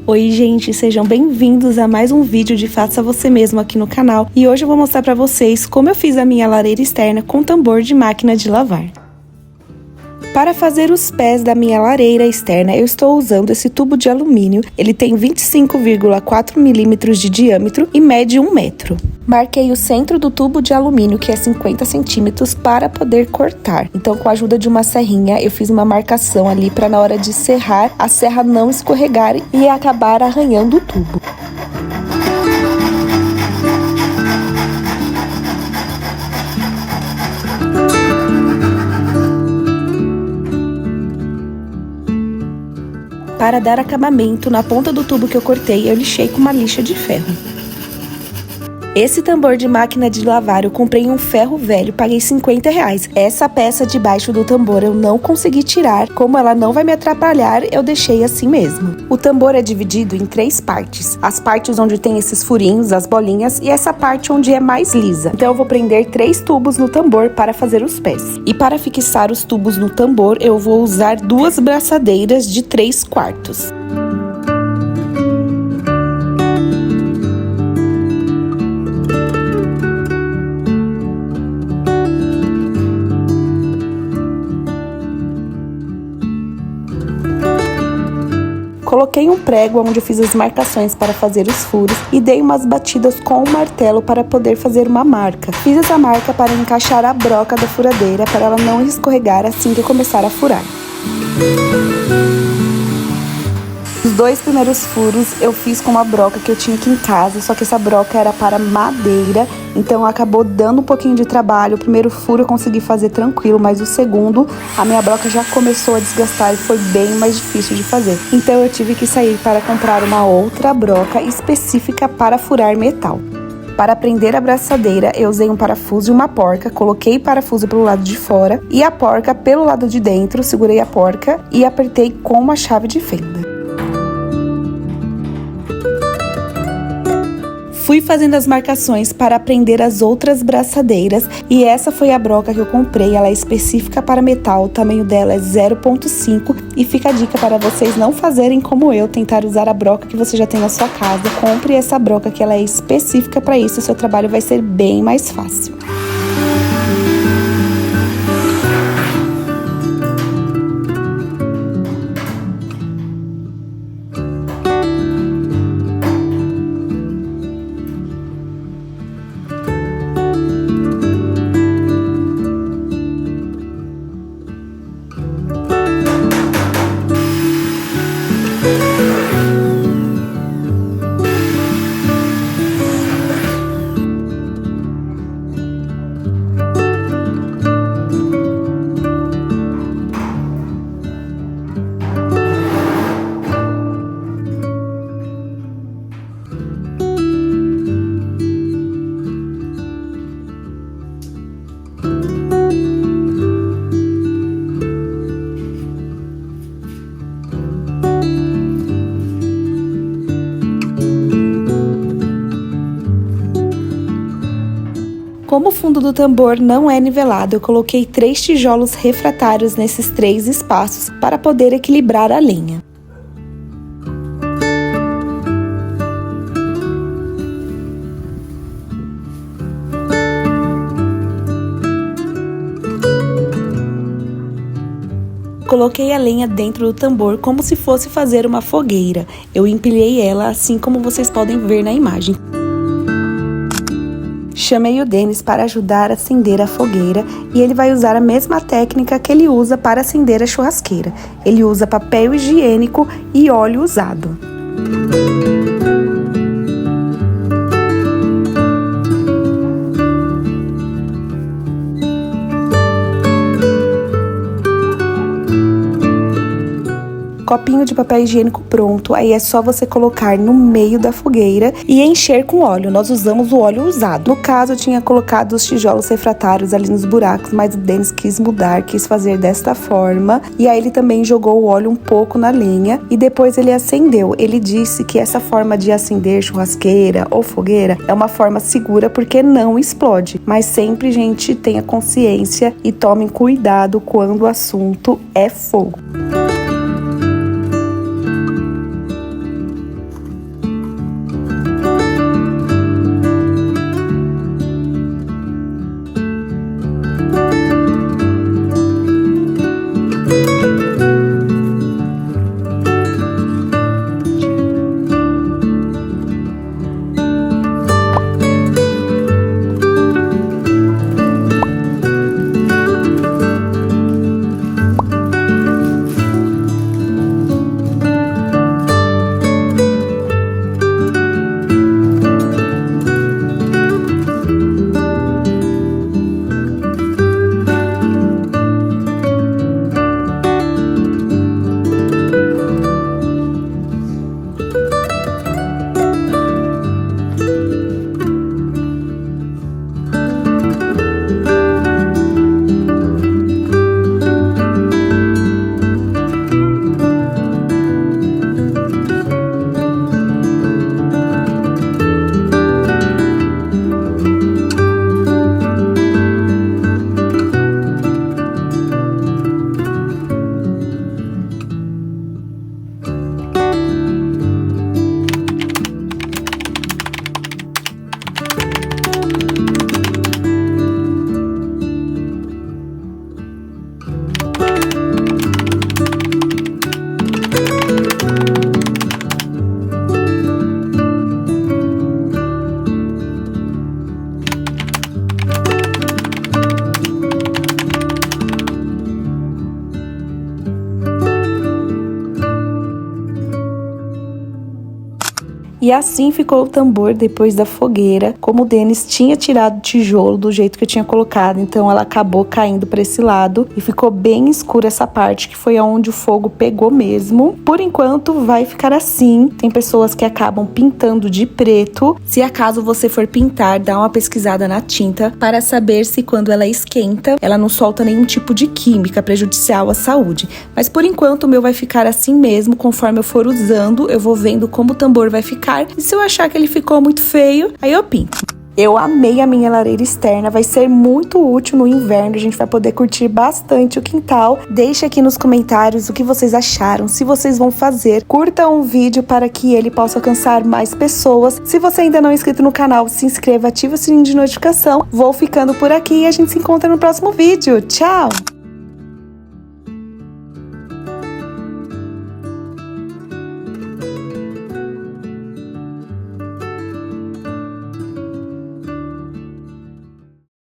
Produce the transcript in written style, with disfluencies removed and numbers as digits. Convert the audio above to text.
Oi gente, sejam bem-vindos a mais um vídeo de Faça Você Mesmo aqui no canal. E hoje eu vou mostrar pra vocês como eu fiz a minha lareira externa com tambor de máquina de lavar. Para fazer os pés da minha lareira externa, eu estou usando esse tubo de alumínio. Ele tem 25,4 milímetros de diâmetro e mede 1 metro. Marquei o centro do tubo de alumínio, que é 50 centímetros, para poder cortar. Então, com a ajuda de uma serrinha, eu fiz uma marcação ali para na hora de serrar, a serra não escorregar e acabar arranhando o tubo. Para dar acabamento na ponta do tubo que eu cortei, eu lixei com uma lixa de ferro. Esse tambor de máquina de lavar eu comprei em um ferro velho, paguei R$50. Essa peça debaixo do tambor eu não consegui tirar, como ela não vai me atrapalhar, eu deixei assim mesmo. O tambor é dividido em 3 partes, as partes onde tem esses furinhos, as bolinhas, e essa parte onde é mais lisa. Então eu vou prender 3 tubos no tambor para fazer os pés. E para fixar os tubos no tambor, eu vou usar 2 braçadeiras de 3/4. Coloquei um prego onde eu fiz as marcações para fazer os furos e dei umas batidas com o martelo para poder fazer uma marca. Fiz essa marca para encaixar a broca da furadeira para ela não escorregar assim que eu começar a furar. Os 2 primeiros furos eu fiz com uma broca que eu tinha aqui em casa, só que essa broca era para madeira, então acabou dando um pouquinho de trabalho. O primeiro furo eu consegui fazer tranquilo, mas o segundo, a minha broca já começou a desgastar e foi bem mais difícil de fazer. Então eu tive que sair para comprar uma outra broca específica para furar metal. Para prender a braçadeira, eu usei um parafuso e uma porca, coloquei o parafuso pelo lado de fora e a porca pelo lado de dentro, segurei a porca e apertei com uma chave de fenda. Fui fazendo as marcações para prender as outras braçadeiras e essa foi a broca que eu comprei. Ela é específica para metal, o tamanho dela é 0,5 e fica a dica para vocês não fazerem como eu, tentar usar a broca que você já tem na sua casa. Compre essa broca que ela é específica para isso, o seu trabalho vai ser bem mais fácil. Como o fundo do tambor não é nivelado, eu coloquei 3 tijolos refratários nesses 3 espaços para poder equilibrar a linha. Coloquei a lenha dentro do tambor como se fosse fazer uma fogueira. Eu empilhei ela assim como vocês podem ver na imagem. Chamei o Denis para ajudar a acender a fogueira e ele vai usar a mesma técnica que ele usa para acender a churrasqueira. Ele usa papel higiênico e óleo usado. Copinho de papel higiênico pronto, aí é só você colocar no meio da fogueira e encher com óleo. Nós usamos o óleo usado. No caso, eu tinha colocado os tijolos refratários ali nos buracos, mas o Denis quis mudar, quis fazer desta forma. E aí ele também jogou o óleo um pouco na lenha e depois ele acendeu. Ele disse que essa forma de acender churrasqueira ou fogueira é uma forma segura porque não explode. Mas sempre, gente, tenha consciência e tomem cuidado quando o assunto é fogo. E assim ficou o tambor depois da fogueira. Como o Denis tinha tirado o tijolo do jeito que eu tinha colocado, então ela acabou caindo para esse lado e ficou bem escura essa parte, que foi aonde o fogo pegou mesmo. Por enquanto vai ficar assim. Tem pessoas que acabam pintando de preto. Se acaso você for pintar, dá uma pesquisada na tinta para saber se quando ela esquenta, ela não solta nenhum tipo de química prejudicial à saúde. Mas por enquanto o meu vai ficar assim mesmo. Conforme eu for usando, eu vou vendo como o tambor vai ficar. E se eu achar que ele ficou muito feio, aí eu pinto. Eu amei a minha lareira externa, vai ser muito útil no inverno, a gente vai poder curtir bastante o quintal. Deixe aqui nos comentários o que vocês acharam, se vocês vão fazer. Curta um vídeo para que ele possa alcançar mais pessoas. Se você ainda não é inscrito no canal, se inscreva, ative o sininho de notificação. Vou ficando por aqui e a gente se encontra no próximo vídeo. Tchau!